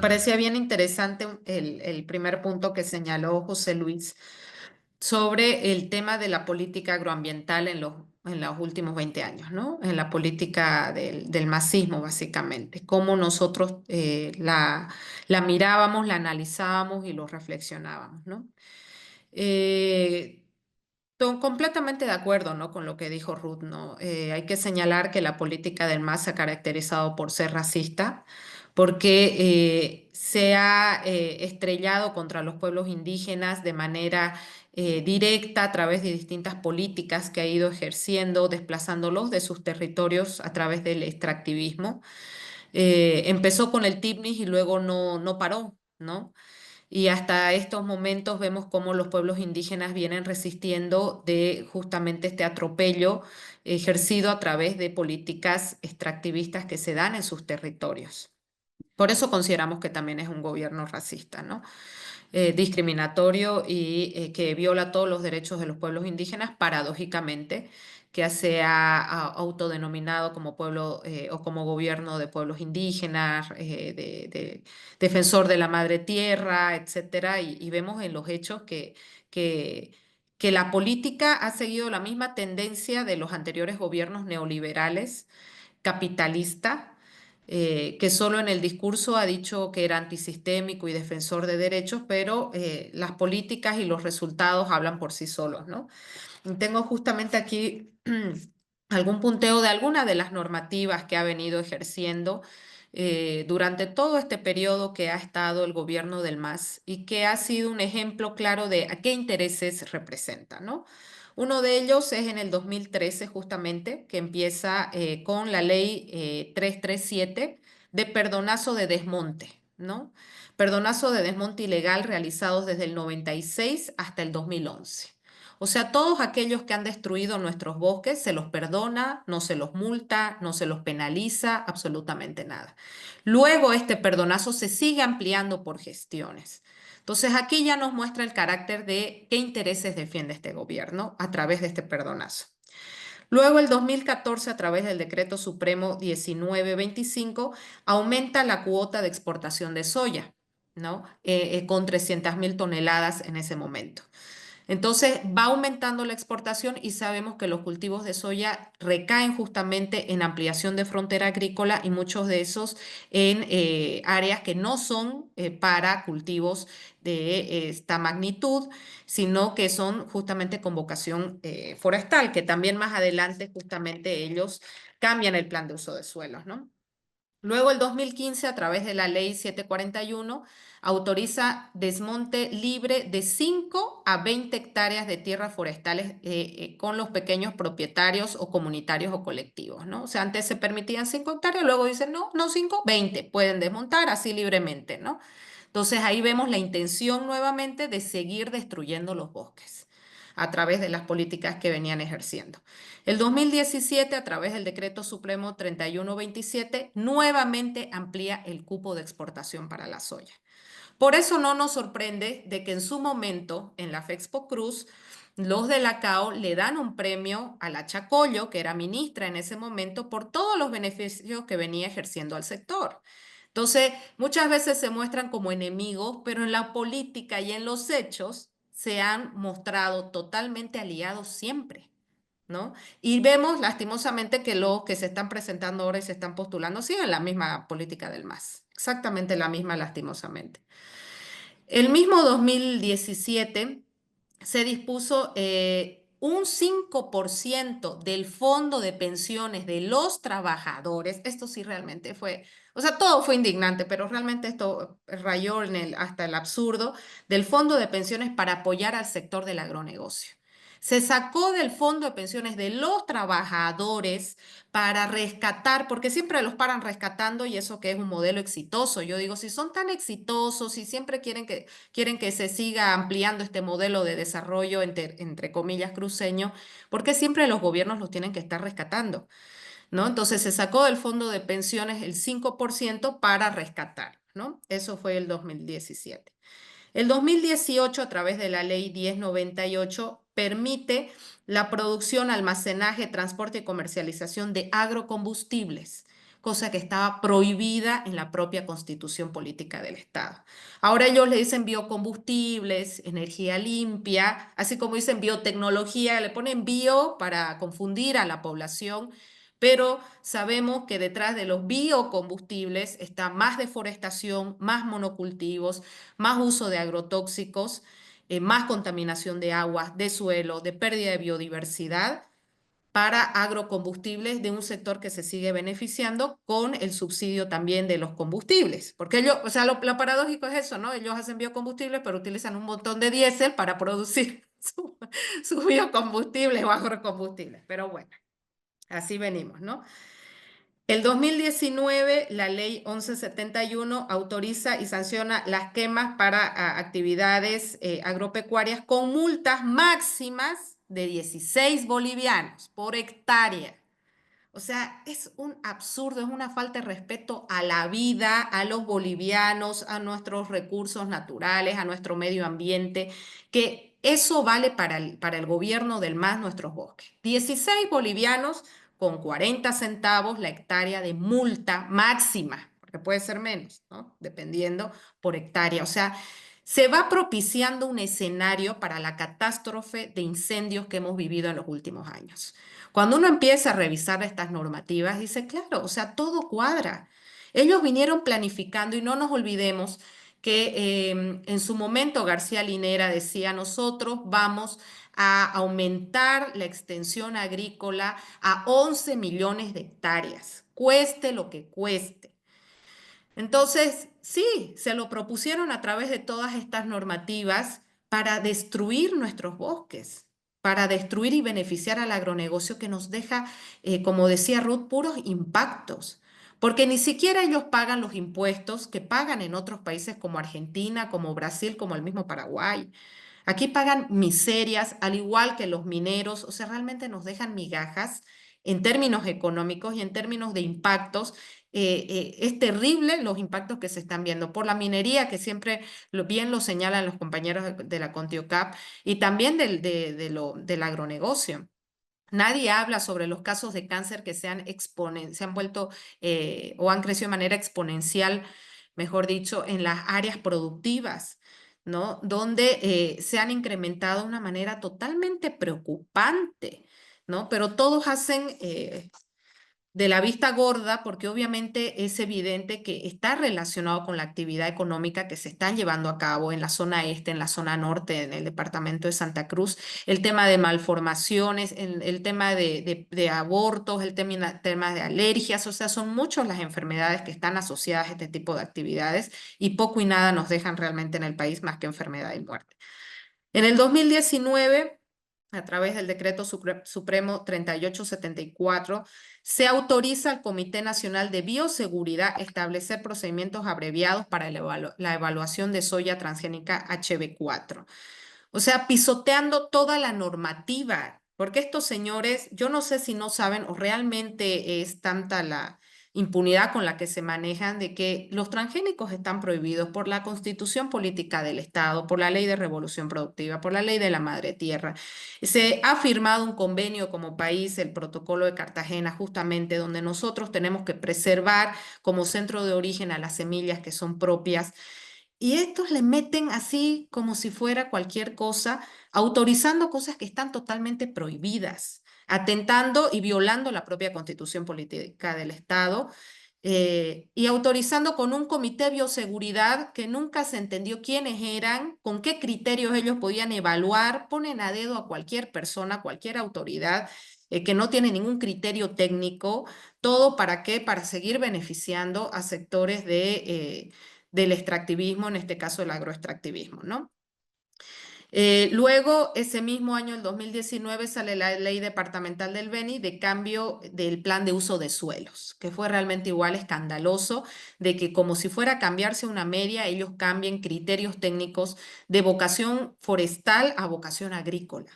parecía bien interesante el primer punto que señaló José Luis sobre el tema de la política agroambiental en los últimos 20 años, ¿no? En la política del masismo, básicamente. Cómo nosotros la mirábamos, la analizábamos y lo reflexionábamos, ¿no? Eh, Completamente de acuerdo, ¿no? Con lo que dijo Ruth, ¿no? Hay que señalar que la política del MAS se ha caracterizado por ser racista, porque se ha estrellado contra los pueblos indígenas de manera directa a través de distintas políticas que ha ido ejerciendo, desplazándolos de sus territorios a través del extractivismo. Empezó con el TIPNIS y luego no paró, ¿no? Y hasta estos momentos vemos cómo los pueblos indígenas vienen resistiendo de justamente este atropello ejercido a través de políticas extractivistas que se dan en sus territorios. Por eso consideramos que también es un gobierno racista, ¿no? Discriminatorio y que viola todos los derechos de los pueblos indígenas, paradójicamente, que se ha autodenominado como pueblo o como gobierno de pueblos indígenas, defensor de la madre tierra, etcétera, y vemos en los hechos que, que la política ha seguido la misma tendencia de los anteriores gobiernos neoliberales capitalista, que solo en el discurso ha dicho que era antisistémico y defensor de derechos, pero las políticas y los resultados hablan por sí solos, ¿no? Y tengo justamente aquí algún punteo de alguna de las normativas que ha venido ejerciendo durante todo este periodo que ha estado el gobierno del MAS y que ha sido un ejemplo claro de a qué intereses representa, ¿no? Uno de ellos es en el 2013 justamente, que empieza con la ley 337 de perdonazo de desmonte, ¿no? Perdonazo de desmonte ilegal realizados desde el 96 hasta el 2011. O sea, todos aquellos que han destruido nuestros bosques se los perdona, no se los multa, no se los penaliza, absolutamente nada. Luego este perdonazo se sigue ampliando por gestiones. Entonces aquí ya nos muestra el carácter de qué intereses defiende este gobierno a través de este perdonazo. Luego, el 2014, a través del Decreto Supremo 1925, aumenta la cuota de exportación de soya, ¿no? Con 300.000 toneladas en ese momento. Entonces va aumentando la exportación y sabemos que los cultivos de soya recaen justamente en ampliación de frontera agrícola y muchos de esos en áreas que no son para cultivos de esta magnitud, sino que son justamente con vocación forestal, que también más adelante justamente ellos cambian el plan de uso de suelos, ¿no? Luego, el 2015, a través de la ley 741, autoriza desmonte libre de 5 a 20 hectáreas de tierras forestales con los pequeños propietarios o comunitarios o colectivos, ¿no? O sea, antes se permitían 5 hectáreas, luego dicen, no, no 5, 20, pueden desmontar así libremente, ¿no? Entonces ahí vemos la intención nuevamente de seguir destruyendo los bosques a través de las políticas que venían ejerciendo. El 2017, a través del Decreto Supremo 3127, nuevamente amplía el cupo de exportación para la soya. Por eso no nos sorprende de que en su momento, en la Fexpo Cruz, los de la CAO le dan un premio a la Chacollo, que era ministra en ese momento, por todos los beneficios que venía ejerciendo al sector. Entonces, muchas veces se muestran como enemigos, pero en la política y en los hechos se han mostrado totalmente aliados siempre, ¿no? Y vemos lastimosamente que los que se están presentando ahora y se están postulando siguen la misma política del MAS, exactamente la misma lastimosamente. El mismo 2017 se dispuso un 5% del fondo de pensiones de los trabajadores. Esto sí realmente fue, o sea, todo fue indignante, pero realmente esto rayó hasta el absurdo del fondo de pensiones para apoyar al sector del agronegocio. Se sacó del fondo de pensiones de los trabajadores para rescatar, porque siempre los paran rescatando y eso que es un modelo exitoso. Yo digo, si son tan exitosos y siempre quieren que se siga ampliando este modelo de desarrollo entre comillas cruceño, ¿por qué siempre los gobiernos los tienen que estar rescatando? ¿No? Entonces se sacó del fondo de pensiones el 5% para rescatar, ¿no? Eso fue el 2017. El 2018, a través de la ley 1098, permite la producción, almacenaje, transporte y comercialización de agrocombustibles cosa que estaba prohibida en la propia Constitución Política del Estado. Ahora ellos le dicen biocombustibles, energía limpia, así como dicen biotecnología, le ponen bio para confundir a la población, pero sabemos que detrás de los biocombustibles está más deforestación, más monocultivos, más uso de agrotóxicos, más contaminación de aguas, de suelo, de pérdida de biodiversidad para agrocombustibles de un sector que se sigue beneficiando con el subsidio también de los combustibles. Porque ellos, o sea, lo paradójico es eso, ¿no? Ellos hacen biocombustibles, pero utilizan un montón de diésel para producir sus biocombustibles o agrocombustibles. Pero bueno, así venimos, ¿no? El 2019, la ley 1171 autoriza y sanciona las quemas para actividades agropecuarias con multas máximas de 16 bolivianos por hectárea. O sea, es un absurdo, es una falta de respeto a la vida, a los bolivianos, a nuestros recursos naturales, a nuestro medio ambiente, que eso vale para el gobierno del MAS nuestros bosques. 16 bolivianos con 40 centavos la hectárea de multa máxima, porque puede ser menos, ¿no? Dependiendo por hectárea. O sea, se va propiciando un escenario para la catástrofe de incendios que hemos vivido en los últimos años. Cuando uno empieza a revisar estas normativas, dice, claro, o sea, todo cuadra. Ellos vinieron planificando y no nos olvidemos que en su momento García Linera decía, nosotros vamos a aumentar la extensión agrícola a 11 millones de hectáreas, cueste lo que cueste. Entonces, sí, se lo propusieron a través de todas estas normativas para destruir nuestros bosques, para destruir y beneficiar al agronegocio que nos deja, como decía Ruth, puros impactos, porque ni siquiera ellos pagan los impuestos que pagan en otros países como Argentina, como Brasil, como el mismo Paraguay. Aquí pagan miserias, al igual que los mineros, o sea, realmente nos dejan migajas en términos económicos y en términos de impactos. Es terrible los impactos que se están viendo por la minería, que siempre bien lo señalan los compañeros de la Contiocap, y también del agronegocio. Nadie habla sobre los casos de cáncer que se han vuelto o han crecido de manera exponencial, mejor dicho, en las áreas productivas, ¿no? Donde se han incrementado de una manera totalmente preocupante, ¿no? Pero todos hacen de la vista gorda, porque obviamente es evidente que está relacionado con la actividad económica que se está llevando a cabo en la zona este, en la zona norte, en el departamento de Santa Cruz, el tema de malformaciones, el tema de abortos, tema de alergias, o sea, son muchas las enfermedades que están asociadas a este tipo de actividades y poco y nada nos dejan realmente en el país más que enfermedad y muerte. En el 2019, a través del decreto supremo 3874, se autoriza al Comité Nacional de Bioseguridad establecer procedimientos abreviados para la evaluación de soya transgénica HB4. O sea, pisoteando toda la normativa, porque estos señores, yo no sé si no saben o realmente es tanta la impunidad con la que se manejan de que los transgénicos están prohibidos por la Constitución Política del Estado, por la Ley de Revolución Productiva, por la Ley de la Madre Tierra. Se ha firmado un convenio como país, el Protocolo de Cartagena, justamente donde nosotros tenemos que preservar como centro de origen a las semillas que son propias y estos le meten así como si fuera cualquier cosa, autorizando cosas que están totalmente prohibidas, atentando y violando la propia Constitución Política del Estado, y autorizando con un comité de bioseguridad que nunca se entendió quiénes eran, con qué criterios ellos podían evaluar, ponen a dedo a cualquier persona, cualquier autoridad. Que no tiene ningún criterio técnico, todo para qué, para seguir beneficiando a sectores del extractivismo, en este caso el agroextractivismo, ¿no? Luego, ese mismo año, el 2019, sale la ley departamental del Beni de cambio del plan de uso de suelos, que fue realmente igual escandaloso, de que como si fuera a cambiarse una media, ellos cambien criterios técnicos de vocación forestal a vocación agrícola.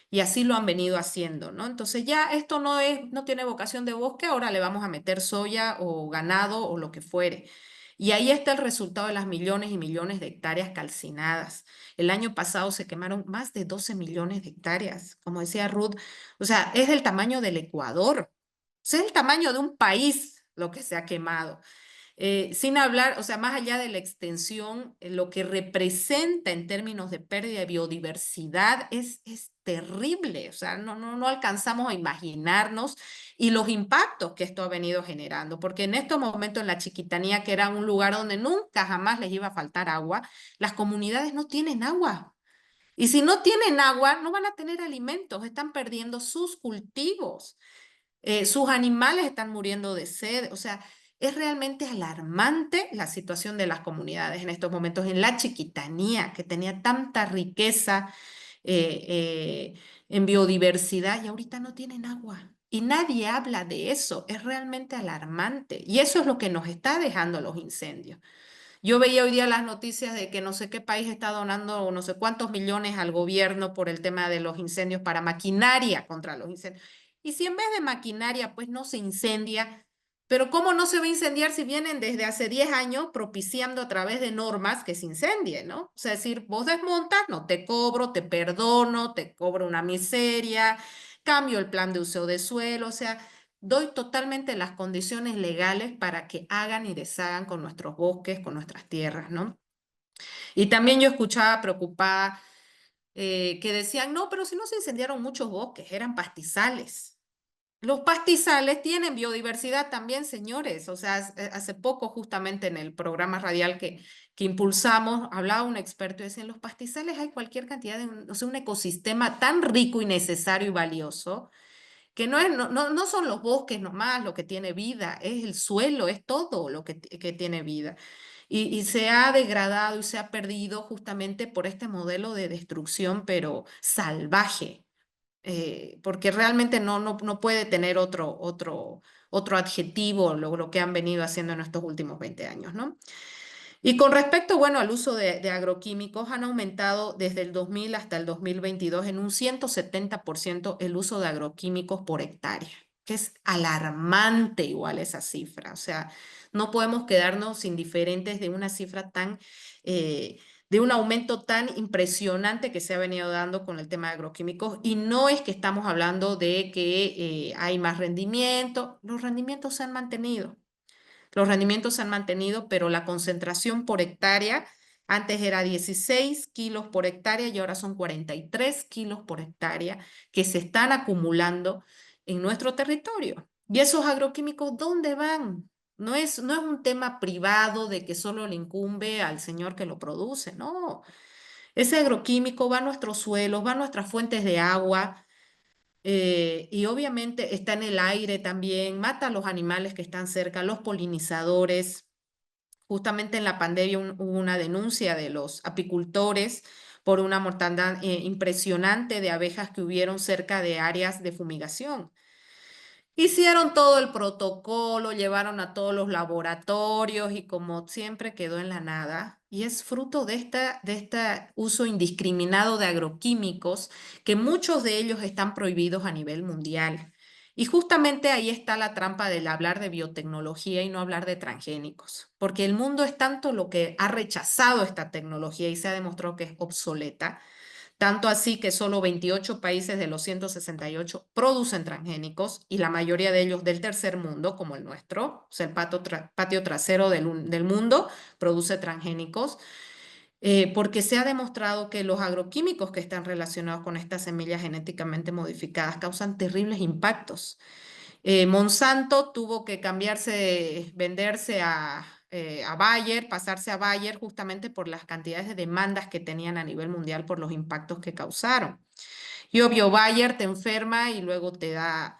Y así lo han venido haciendo, ¿no? Entonces ya esto no tiene vocación de bosque, ahora le vamos a meter soya o ganado o lo que fuere. Y ahí está el resultado de las millones y millones de hectáreas calcinadas. El año pasado se quemaron más de 12 millones de hectáreas, como decía Ruth. O sea, es del tamaño del Ecuador. O sea, es el tamaño de un país. lo que se ha quemado. Sin hablar, o sea, más allá de la extensión, lo que representa en términos de pérdida de biodiversidad es terrible, o sea, no alcanzamos a imaginarnos y los impactos que esto ha venido generando, porque en estos momentos en la Chiquitanía, que era un lugar donde nunca jamás les iba a faltar agua, las comunidades no tienen agua. Y si no tienen agua, no van a tener alimentos, están perdiendo sus cultivos. Sus animales están muriendo de sed, o sea, es realmente alarmante la situación de las comunidades en estos momentos. En la Chiquitanía, que tenía tanta riqueza eh, eh, en biodiversidad y ahorita no tienen agua. Y nadie habla de eso, es realmente alarmante. Y eso es lo que nos está dejando los incendios. Yo veía hoy día las noticias de que no sé qué país está donando no sé cuántos millones al gobierno por el tema de los incendios para maquinaria contra los incendios. Y si en vez de maquinaria, pues no se incendia, pero ¿cómo no se va a incendiar si vienen desde hace 10 años propiciando a través de normas que se incendie, ¿no? O sea, decir, vos desmontas, no te cobro, te perdono, te cobro una miseria, cambio el plan de uso de suelo, o sea, doy totalmente las condiciones legales para que hagan y deshagan con nuestros bosques, con nuestras tierras, ¿no? Y también yo escuchaba preocupada que decían, no, pero si no se incendiaron muchos bosques, eran pastizales. Los pastizales tienen biodiversidad también, señores. O sea, hace poco justamente en el programa radial que impulsamos, hablaba un experto y decía, en los pastizales hay cualquier cantidad de, o sea, un ecosistema tan rico y necesario y valioso que no son los bosques nomás lo que tiene vida, es el suelo, es todo lo que tiene vida. Y se ha degradado y se ha perdido justamente por este modelo de destrucción, pero salvaje, porque realmente no puede tener otro adjetivo lo que han venido haciendo en estos últimos 20 años, ¿no? Y con respecto, bueno, al uso de agroquímicos, han aumentado desde el 2000 hasta el 2022 en un 170% el uso de agroquímicos por hectárea, que es alarmante igual esa cifra. O sea, no podemos quedarnos indiferentes de una cifra de un aumento tan impresionante que se ha venido dando con el tema de agroquímicos. Y no es que estamos hablando de que hay más rendimiento, los rendimientos se han mantenido. Los rendimientos se han mantenido, pero la concentración por hectárea antes era 16 kilos por hectárea y ahora son 43 kilos por hectárea que se están acumulando en nuestro territorio. ¿Y esos agroquímicos dónde van? No es un tema privado de que solo le incumbe al señor que lo produce, no. Ese agroquímico va a nuestros suelos, va a nuestras fuentes de agua, y obviamente está en el aire también, mata a los animales que están cerca, los polinizadores. Justamente en la pandemia hubo una denuncia de los apicultores por una mortandad impresionante de abejas que hubieron cerca de áreas de fumigación. Hicieron todo el protocolo, llevaron a todos los laboratorios y como siempre quedó en la nada. Y es fruto de este uso indiscriminado de agroquímicos, que muchos de ellos están prohibidos a nivel mundial. Y justamente ahí está la trampa del hablar de biotecnología y no hablar de transgénicos, porque el mundo es tanto lo que ha rechazado esta tecnología y se ha demostrado que es obsoleta, tanto así que solo 28 países de los 168 producen transgénicos y la mayoría de ellos del tercer mundo, como el nuestro, o sea, el patio trasero del mundo produce transgénicos, porque se ha demostrado que los agroquímicos que están relacionados con estas semillas genéticamente modificadas causan terribles impactos. Monsanto tuvo que cambiarse, venderse a Bayer, pasarse a Bayer justamente por las cantidades de demandas que tenían a nivel mundial por los impactos que causaron. Y obvio, Bayer te enferma y luego te da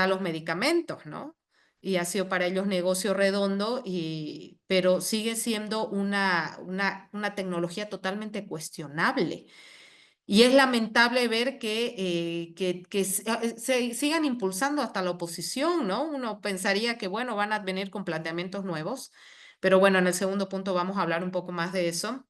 los medicamentos, ¿no? Y ha sido para ellos negocio redondo, pero sigue siendo una tecnología totalmente cuestionable. Y es lamentable ver que se sigan impulsando hasta la oposición, ¿no? Uno pensaría que, bueno, van a venir con planteamientos nuevos, pero bueno, en el segundo punto vamos a hablar un poco más de eso.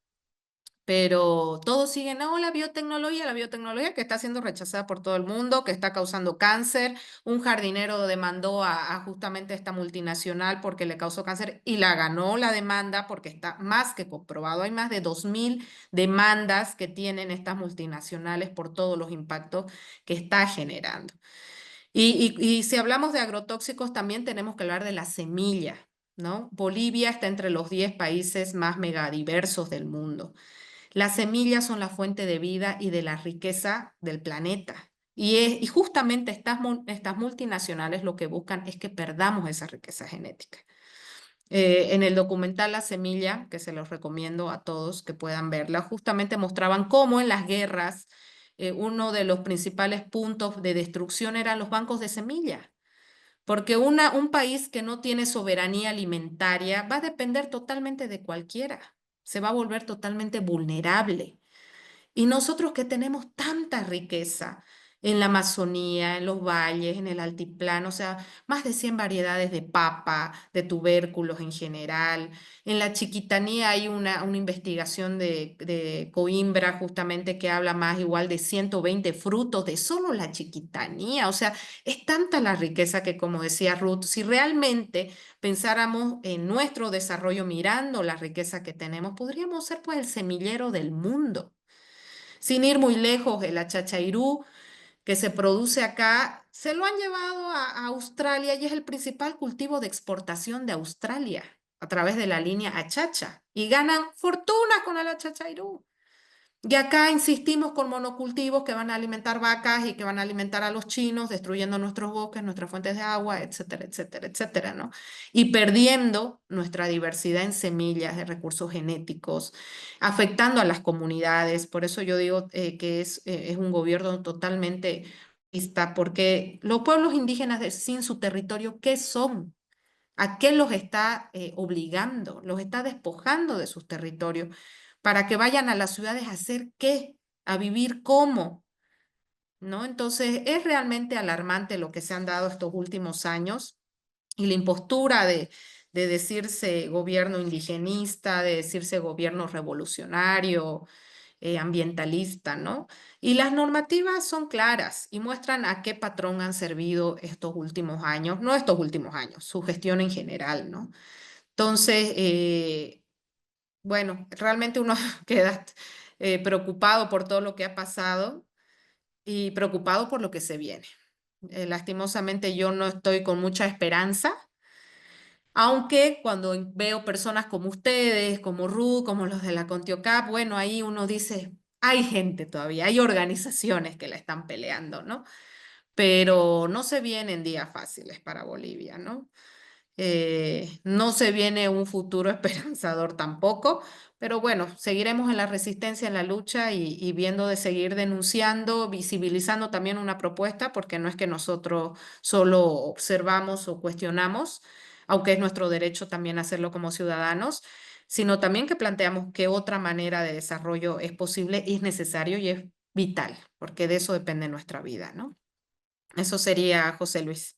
Pero todos siguen, no, la biotecnología que está siendo rechazada por todo el mundo, que está causando cáncer. Un jardinero demandó a justamente esta multinacional porque le causó cáncer y la ganó la demanda porque está más que comprobado. Hay más de 2000 demandas que tienen estas multinacionales por todos los impactos que está generando. Y si hablamos de agrotóxicos, también tenemos que hablar de la semilla, ¿no? Bolivia está entre los 10 países más megadiversos del mundo. Las semillas son la fuente de vida y de la riqueza del planeta. Y justamente estas multinacionales lo que buscan es que perdamos esa riqueza genética. En el documental La Semilla, que se los recomiendo a todos que puedan verla, justamente mostraban cómo en las guerras uno de los principales puntos de destrucción eran los bancos de semilla, porque un país que no tiene soberanía alimentaria va a depender totalmente de cualquiera, se va a volver totalmente vulnerable. Y nosotros que tenemos tanta riqueza en la Amazonía, en los valles, en el altiplano, o sea, más de 100 variedades de papa, de tubérculos en general. En la Chiquitanía hay una investigación de Coimbra justamente que habla más igual de 120 frutos de solo la Chiquitanía. O sea, es tanta la riqueza que, como decía Ruth, si realmente pensáramos en nuestro desarrollo mirando la riqueza que tenemos, podríamos ser pues el semillero del mundo. Sin ir muy lejos, el achachairú que se produce acá, se lo han llevado a Australia y es el principal cultivo de exportación de Australia a través de la línea Achacha. Y ganan fortuna con el achachairú. Y acá insistimos con monocultivos que van a alimentar vacas y que van a alimentar a los chinos, destruyendo nuestros bosques, nuestras fuentes de agua, etcétera, etcétera, etcétera, ¿no? Y perdiendo nuestra diversidad en semillas, de recursos genéticos, afectando a las comunidades. Por eso yo digo que es un gobierno totalmente porque los pueblos indígenas sin su territorio, ¿qué son? ¿A qué los está obligando? Los está despojando de sus territorios para que vayan a las ciudades a hacer qué, a vivir cómo, ¿no? Entonces es realmente alarmante lo que se han dado estos últimos años y la impostura de decirse gobierno indigenista, de decirse gobierno revolucionario, ambientalista, ¿no? Y las normativas son claras y muestran a qué patrón han servido estos últimos años, no estos últimos años, su gestión en general, ¿no? Entonces, bueno, realmente uno queda preocupado por todo lo que ha pasado y preocupado por lo que se viene. Lastimosamente yo no estoy con mucha esperanza, aunque cuando veo personas como ustedes, como Ruth, como los de la Contiocap, bueno, ahí uno dice, hay gente todavía, hay organizaciones que la están peleando, ¿no? Pero no se vienen días fáciles para Bolivia, ¿no? No se viene un futuro esperanzador tampoco, pero bueno, seguiremos en la resistencia, en la lucha y viendo de seguir denunciando, visibilizando también una propuesta, porque no es que nosotros solo observamos o cuestionamos, aunque es nuestro derecho también hacerlo como ciudadanos, sino también que planteamos qué otra manera de desarrollo es posible y es necesario y es vital, porque de eso depende nuestra vida, ¿no? Eso sería, José Luis.